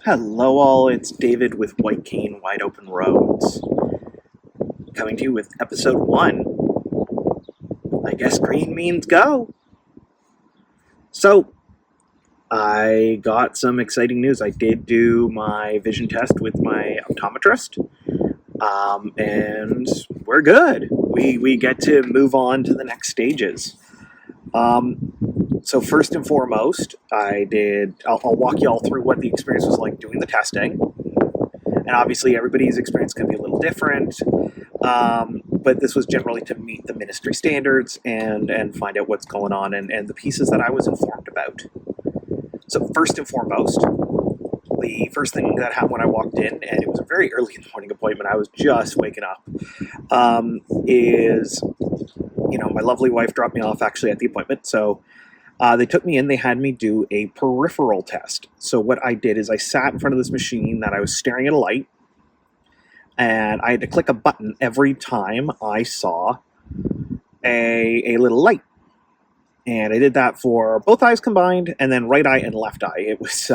Hello all, it's David with White Cane Wide Open Roads. Coming to you with episode 1. I guess green means go. So, I got some exciting news. I did do my vision test with my optometrist. And we're good. We get to move on to the next stages. So first and foremost, I'll walk you all through what the experience was like doing the testing. And obviously everybody's experience can be a little different. But this was generally to meet the ministry standards and find out what's going on and the pieces that I was informed about. So first and foremost, the first thing that happened when I walked in, and it was a very early in the morning appointment, I was just waking up, is, my lovely wife dropped me off actually at the appointment. So they took me in, they had me do a peripheral test. So what I did is I sat in front of this machine that I was staring at a light, and I had to click a button every time I saw a little light. And I did that for both eyes combined, and then right eye and left eye. It was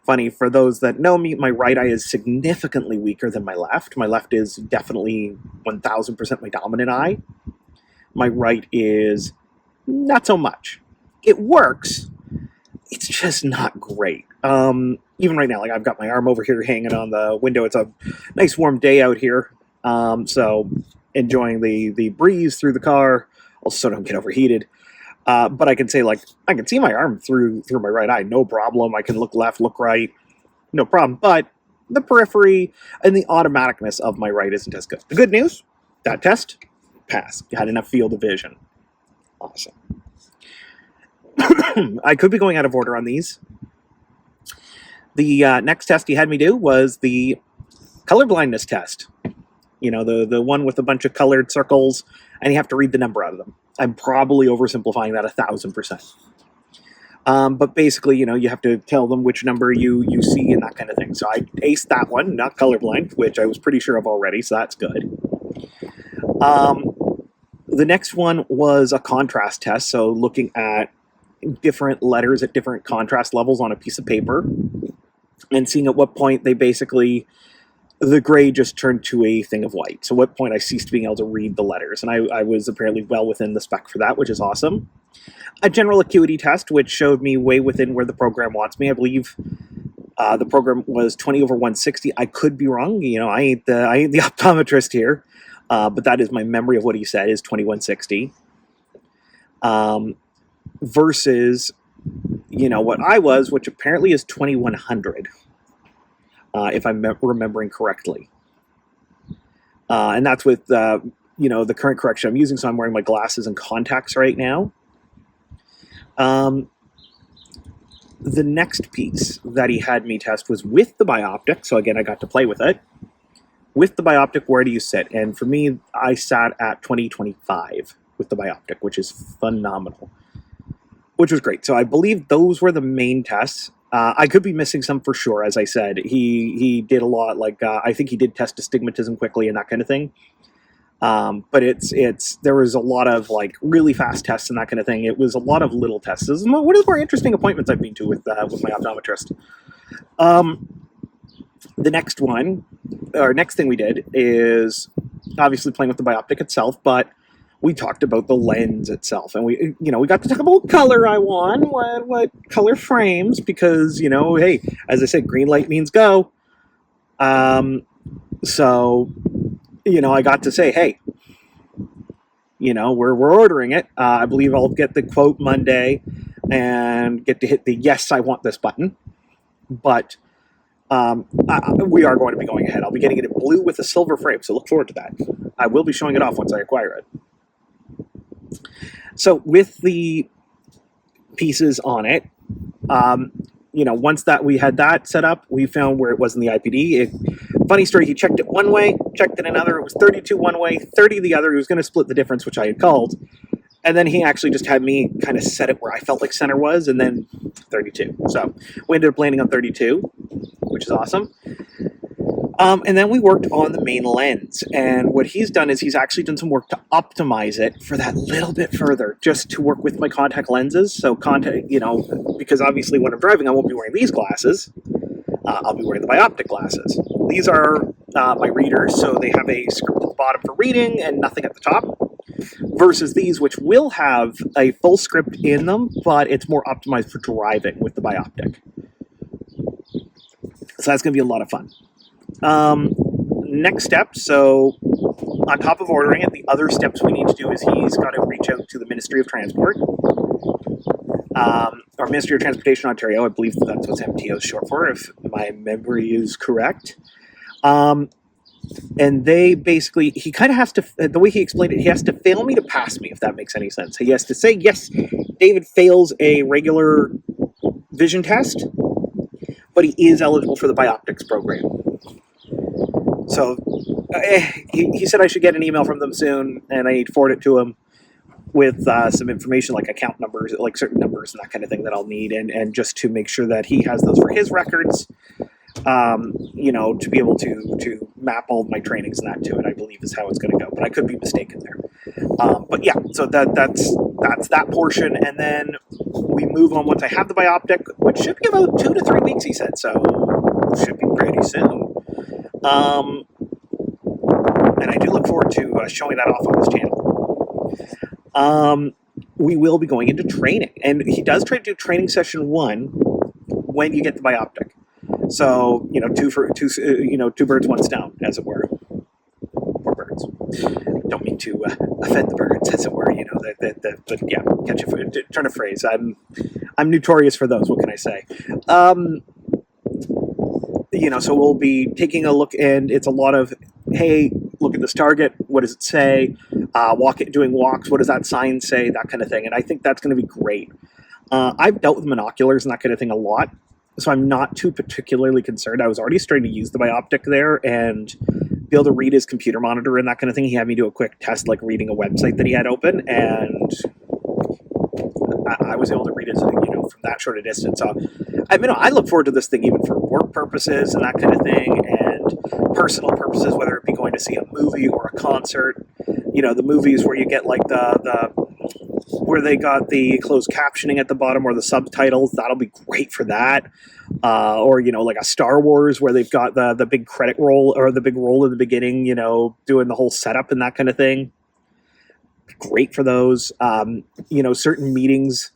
funny. For those that know me, my right eye is significantly weaker than my left. My left is definitely 1000% my dominant eye. My right is not so much. It works. It's just not great. Even right now, like I've got my arm over here hanging on the window. It's a nice warm day out here. So enjoying the breeze through the car. Also don't get overheated. But I can say, I can see my arm through my right eye, no problem. I can look left, look right, no problem. But the periphery and the automaticness of my right isn't as good. The good news, that test, passed. You had enough field of vision. Awesome. I could be going out of order on these. The next test he had me do was the color blindness test. The one with a bunch of colored circles, and you have to read the number out of them. I'm probably oversimplifying that 1,000%. But basically, you have to tell them which number you see and that kind of thing. So I aced that one, not colorblind, which I was pretty sure of already, so that's good. The next one was a contrast test, so looking at different letters at different contrast levels on a piece of paper and seeing at what point the gray just turned to a thing of white. So what point I ceased being able to read the letters. And I was apparently well within the spec for that, which is awesome. A general acuity test, which showed me way within where the program wants me. I believe the program was 20/160. I could be wrong. I ain't the optometrist here. But that is my memory of what he said is 2160. Versus, what I was, which apparently is 2100. If I'm remembering correctly. And that's with, the current correction I'm using, so I'm wearing my glasses and contacts right now. The next piece that he had me test was with the Bioptic, so again, I got to play with it. With the Bioptic, where do you sit? And for me, I sat at 20/25 with the Bioptic, which is phenomenal, which was great. So I believe those were the main tests. I could be missing some for sure. As I said, he did a lot. I think he did test astigmatism quickly and that kind of thing. But there was a lot of really fast tests and that kind of thing. It was a lot of little tests. This is one of the more interesting appointments I've been to with my optometrist. The next thing we did is obviously playing with the Bioptic itself, but we talked about the lens itself, and we got to talk about what color I want, what color frames, because, hey, as I said, green light means go. So, I got to say, hey, we're ordering it. I believe I'll get the quote Monday and get to hit the yes, I want this button. But we are going to be going ahead. I'll be getting it in blue with a silver frame, so look forward to that. I will be showing it off once I acquire it. So with the pieces on it, once that we had that set up, we found where it was in the IPD. Funny story, he checked it one way, checked it another. It was 32 one way, 30 the other. He was going to split the difference, which I had called. And then he actually just had me kind of set it where I felt like center was, and then 32. So we ended up landing on 32, which is awesome. And then we worked on the main lens. And what he's done is he's actually done some work to optimize it for that little bit further, just to work with my contact lenses. So because obviously when I'm driving, I won't be wearing these glasses. I'll be wearing the Bioptic glasses. These are my readers, so they have a script at the bottom for reading and nothing at the top, versus these, which will have a full script in them, but it's more optimized for driving with the Bioptic. So that's going to be a lot of fun. Next step, so on top of ordering it, the other steps we need to do is he's got to reach out to the Ministry of Transport, or Ministry of Transportation Ontario. I believe that's what MTO is short for, if my memory is correct. And they basically, he kind of has to, the way he explained it, he has to fail me to pass me, if that makes any sense. He has to say, yes, David fails a regular vision test, but he is eligible for the Bioptics program. So he said I should get an email from them soon, and I need to forward it to him with some information like account numbers, like certain numbers and that kind of thing that I'll need, and just to make sure that he has those for his records, to be able to map all of my trainings and that to it, I believe is how it's going to go. But I could be mistaken there. But yeah, so that's that portion, and then we move on once I have the Bioptic, which should be about 2 to 3 weeks, he said, so should be pretty soon. And I do look forward to showing that off on this channel. We will be going into training, and he does try to do training session 1 when you get the Bioptic. So two birds, one stone, as it were. Poor birds. Don't mean to offend the birds, as it were. But yeah, catch a turn of phrase. I'm notorious for those. What can I say? So we'll be taking a look, and it's a lot of, hey, look at this target. What does it say? Doing walks. What does that sign say? That kind of thing. And I think that's going to be great. I've dealt with monoculars and that kind of thing a lot, so I'm not too particularly concerned. I was already starting to use the Bioptic there and be able to read his computer monitor and that kind of thing. He had me do a quick test, like reading a website that he had open, and I was able to read it, from that short a distance. So, I look forward to this thing even for work purposes and that kind of thing, and personal purposes, whether it be going to see a movie or a concert. The movies where you get like where they got the closed captioning at the bottom or the subtitles, that'll be great for that. Or like a Star Wars where they've got the big credit roll or the big roll in the beginning, doing the whole setup and that kind of thing. Great for those. Certain meetings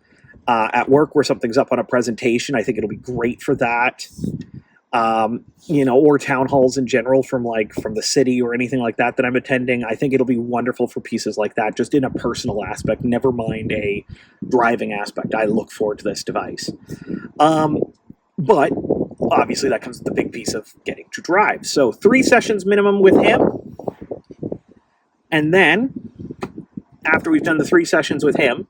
at work where something's up on a presentation, I think it'll be great for that. Or town halls in general from the city or anything like that I'm attending. I think it'll be wonderful for pieces like that, just in a personal aspect, never mind a driving aspect. I look forward to this device. But obviously that comes with the big piece of getting to drive. So 3 sessions minimum with him. And then after we've done the 3 sessions with him,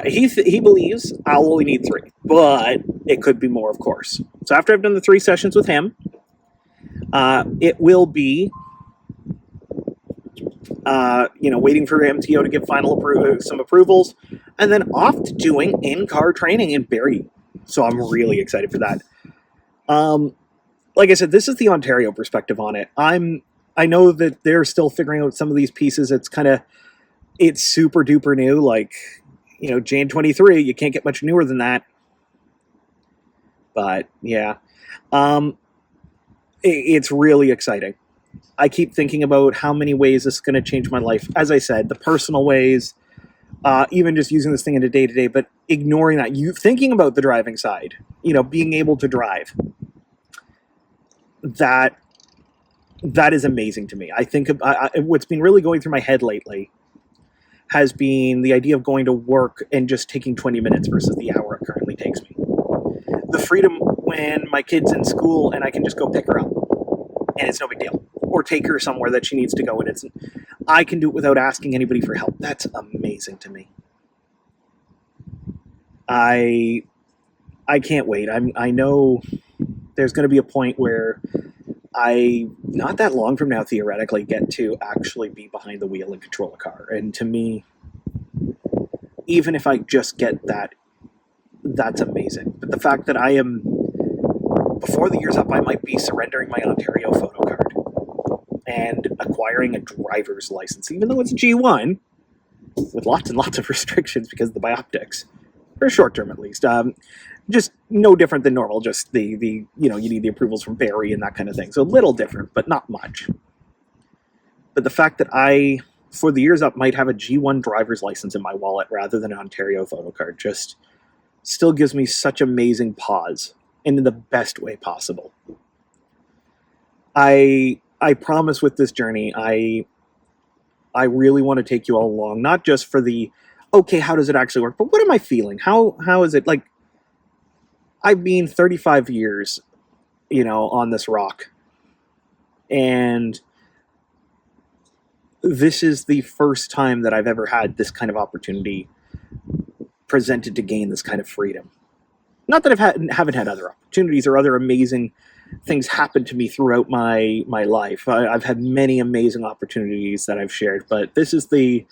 he believes I'll only need 3, but it could be more, of course. So after I've done the 3 sessions with him, it will be, waiting for MTO to give some approvals, and then off to doing in-car training in Barrie. So I'm really excited for that. Like I said, this is the Ontario perspective on it. I know that they're still figuring out some of these pieces. It's super duper new, Jan 23, you can't get much newer than that. But yeah, it's really exciting. I keep thinking about how many ways this is going to change my life. As I said, the personal ways, even just using this thing in a day-to-day, but ignoring that, thinking about the driving side, being able to drive. That is amazing to me. I think what's been really going through my head lately has been the idea of going to work and just taking 20 minutes versus the hour it currently takes me. The freedom when my kid's in school and I can just go pick her up and it's no big deal. Or take her somewhere that she needs to go and I can do it without asking anybody for help. That's amazing to me. I can't wait. I know there's going to be a point where not that long from now, theoretically, get to actually be behind the wheel and control a car. And to me, even if I just get that, that's amazing. But the fact that before the year's up, I might be surrendering my Ontario photo card and acquiring a driver's license, even though it's G1, with lots and lots of restrictions because of the Bioptics. for short term at least. Just no different than normal. Just the you need the approvals from Barry and that kind of thing. So a little different, but not much. But the fact that I, for the years up, might have a G1 driver's license in my wallet rather than an Ontario photo card just still gives me such amazing pause, and in the best way possible. I promise with this journey, I really want to take you all along, not just for the okay, how does it actually work, but what am I feeling? How is it like? I've been 35 years, on this rock, and this is the first time that I've ever had this kind of opportunity presented to gain this kind of freedom. Not that haven't had other opportunities or other amazing things happen to me throughout my life. I've had many amazing opportunities that I've shared, but this is the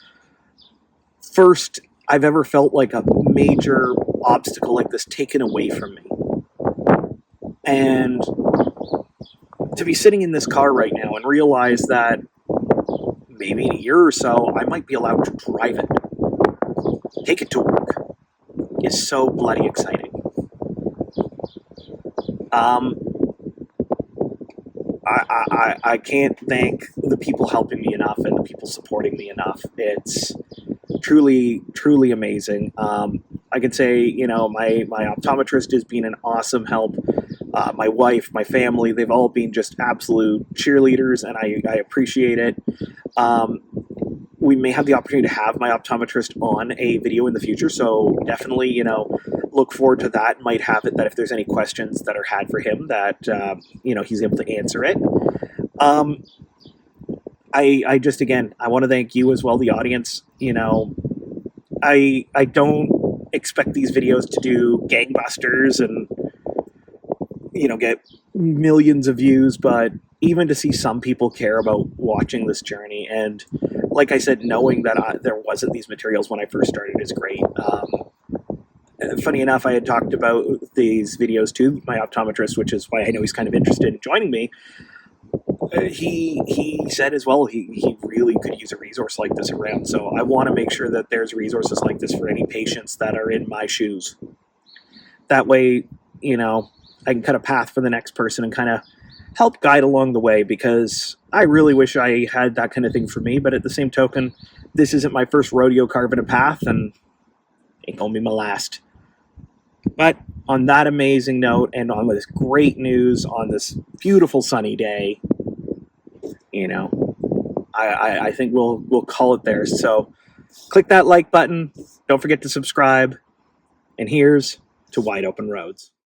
first I've ever felt like a major obstacle like this taken away from me. And to be sitting in this car right now and realize that maybe in a year or so I might be allowed to drive it, take it to work, is so bloody exciting. I can't thank the people helping me enough and the people supporting me enough. It's truly, truly amazing. I can say, my optometrist has been an awesome help. My wife, my family, they've all been just absolute cheerleaders, and I appreciate it. We may have the opportunity to have my optometrist on a video in the future, so definitely, look forward to that. Might have it that if there's any questions that are had for him, that he's able to answer it. I just, again, I want to thank you as well, the audience. I don't expect these videos to do gangbusters and get millions of views, but even to see some people care about watching this journey, and like I said, knowing that there wasn't these materials when I first started is great. Funny enough, I had talked about these videos to my optometrist, which is why I know he's kind of interested in joining me. He said as well he really could use a resource like this around. So I want to make sure that there's resources like this for any patients that are in my shoes. That way, I can cut a path for the next person and kind of help guide along the way, because I really wish I had that kind of thing for me. But at the same token, this isn't my first rodeo carving a path, and ain't gonna be my last. But on that amazing note, and on this great news on this beautiful sunny day, I think we'll call it there. So click that like button. Don't forget to subscribe. And here's to Wide Open Roads.